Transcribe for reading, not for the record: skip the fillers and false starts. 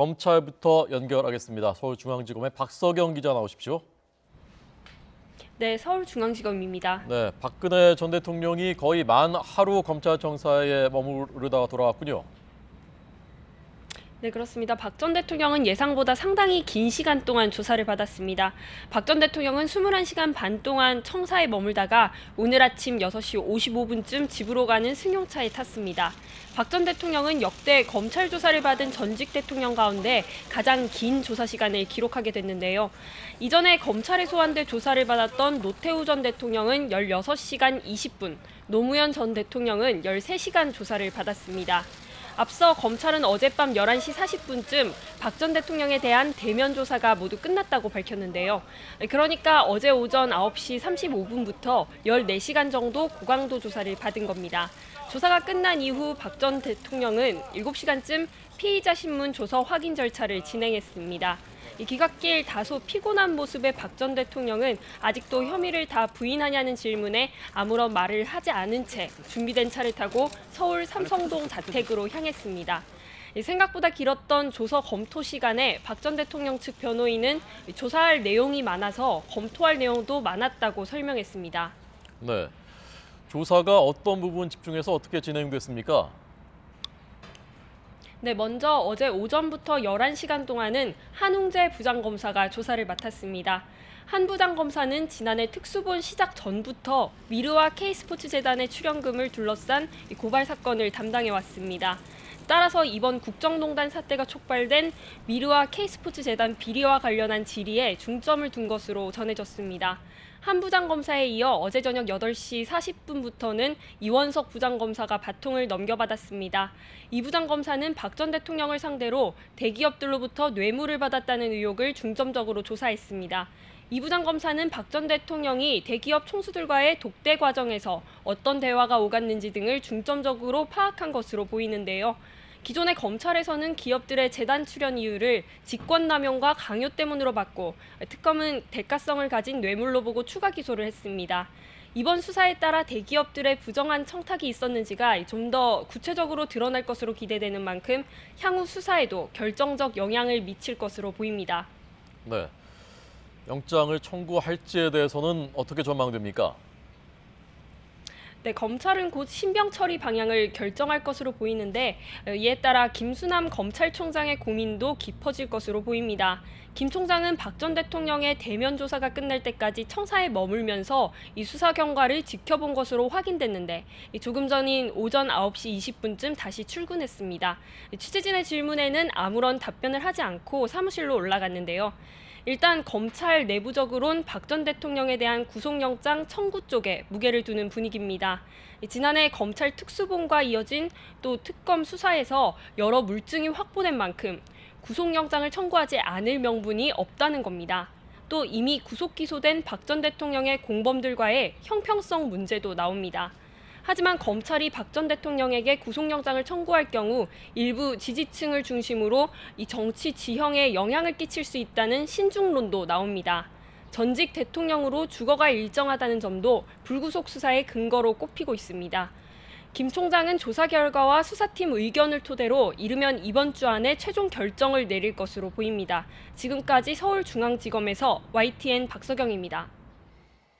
검찰부터 연결하겠습니다. 서울중앙지검의 박서경 기자 나오십시오. 네, 서울중앙지검입니다. 네, 박근혜 전 대통령이 거의 만 하루 검찰청사에 머무르다가 돌아왔군요. 네, 그렇습니다. 박 전 대통령은 예상보다 상당히 긴 시간 동안 조사를 받았습니다. 박 전 대통령은 21시간 반 동안 청사에 머물다가 오늘 아침 6시 55분쯤 집으로 가는 승용차에 탔습니다. 박 전 대통령은 역대 검찰 조사를 받은 전직 대통령 가운데 가장 긴 조사 시간을 기록하게 됐는데요. 이전에 검찰에 소환돼 조사를 받았던 노태우 전 대통령은 16시간 20분, 노무현 전 대통령은 13시간 조사를 받았습니다. 앞서 검찰은 어젯밤 11시 40분쯤 박 전 대통령에 대한 대면 조사가 모두 끝났다고 밝혔는데요. 그러니까 어제 오전 9시 35분부터 14시간 정도 고강도 조사를 받은 겁니다. 조사가 끝난 이후 박 전 대통령은 7시간쯤 피의자 신문 조서 확인 절차를 진행했습니다. 귀갓길 다소 피곤한 모습의 박 전 대통령은 아직도 혐의를 다 부인하냐는 질문에 아무런 말을 하지 않은 채 준비된 차를 타고 서울 삼성동 자택으로 향했습니다. 생각보다 길었던 조서 검토 시간에 박 전 대통령 측 변호인은 조사할 내용이 많아서 검토할 내용도 많았다고 설명했습니다. 네, 조사가 어떤 부분 집중해서 어떻게 진행됐습니까? 네, 먼저 어제 오전부터 11시간 동안은 한웅재 부장검사가 조사를 맡았습니다. 한 부장검사는 지난해 특수본 시작 전부터 미르와 K스포츠재단의 출연금을 둘러싼 고발 사건을 담당해왔습니다. 따라서 이번 국정농단 사태가 촉발된 미르와 K스포츠재단 비리와 관련한 질의에 중점을 둔 것으로 전해졌습니다. 한 부장검사에 이어 어제 저녁 8시 40분부터는 이원석 부장검사가 바통을 넘겨받았습니다. 이 부장검사는 박 전 대통령을 상대로 대기업들로부터 뇌물을 받았다는 의혹을 중점적으로 조사했습니다. 이 부장검사는 박 전 대통령이 대기업 총수들과의 독대 과정에서 어떤 대화가 오갔는지 등을 중점적으로 파악한 것으로 보이는데요. 기존의 검찰에서는 기업들의 재단 출연 이유를 직권남용과 강요 때문으로 봤고 특검은 대가성을 가진 뇌물로 보고 추가 기소를 했습니다. 이번 수사에 따라 대기업들의 부정한 청탁이 있었는지가 좀 더 구체적으로 드러날 것으로 기대되는 만큼 향후 수사에도 결정적 영향을 미칠 것으로 보입니다. 네, 영장을 청구할지에 대해서는 어떻게 전망됩니까? 네, 검찰은 곧 신병 처리 방향을 결정할 것으로 보이는데 이에 따라 김수남 검찰총장의 고민도 깊어질 것으로 보입니다. 김 총장은 박 전 대통령의 대면 조사가 끝날 때까지 청사에 머물면서 이 수사 경과를 지켜본 것으로 확인됐는데 조금 전인 오전 9시 20분쯤 다시 출근했습니다. 취재진의 질문에는 아무런 답변을 하지 않고 사무실로 올라갔는데요. 일단 검찰 내부적으론 박 전 대통령에 대한 구속영장 청구 쪽에 무게를 두는 분위기입니다. 지난해 검찰 특수본과 이어진 또 특검 수사에서 여러 물증이 확보된 만큼 구속영장을 청구하지 않을 명분이 없다는 겁니다. 또 이미 구속 기소된 박 전 대통령의 공범들과의 형평성 문제도 나옵니다. 하지만 검찰이 박 전 대통령에게 구속영장을 청구할 경우 일부 지지층을 중심으로 이 정치 지형에 영향을 끼칠 수 있다는 신중론도 나옵니다. 전직 대통령으로 주거가 일정하다는 점도 불구속 수사의 근거로 꼽히고 있습니다. 김 총장은 조사 결과와 수사팀 의견을 토대로 이르면 이번 주 안에 최종 결정을 내릴 것으로 보입니다. 지금까지 서울중앙지검에서 YTN 박서경입니다.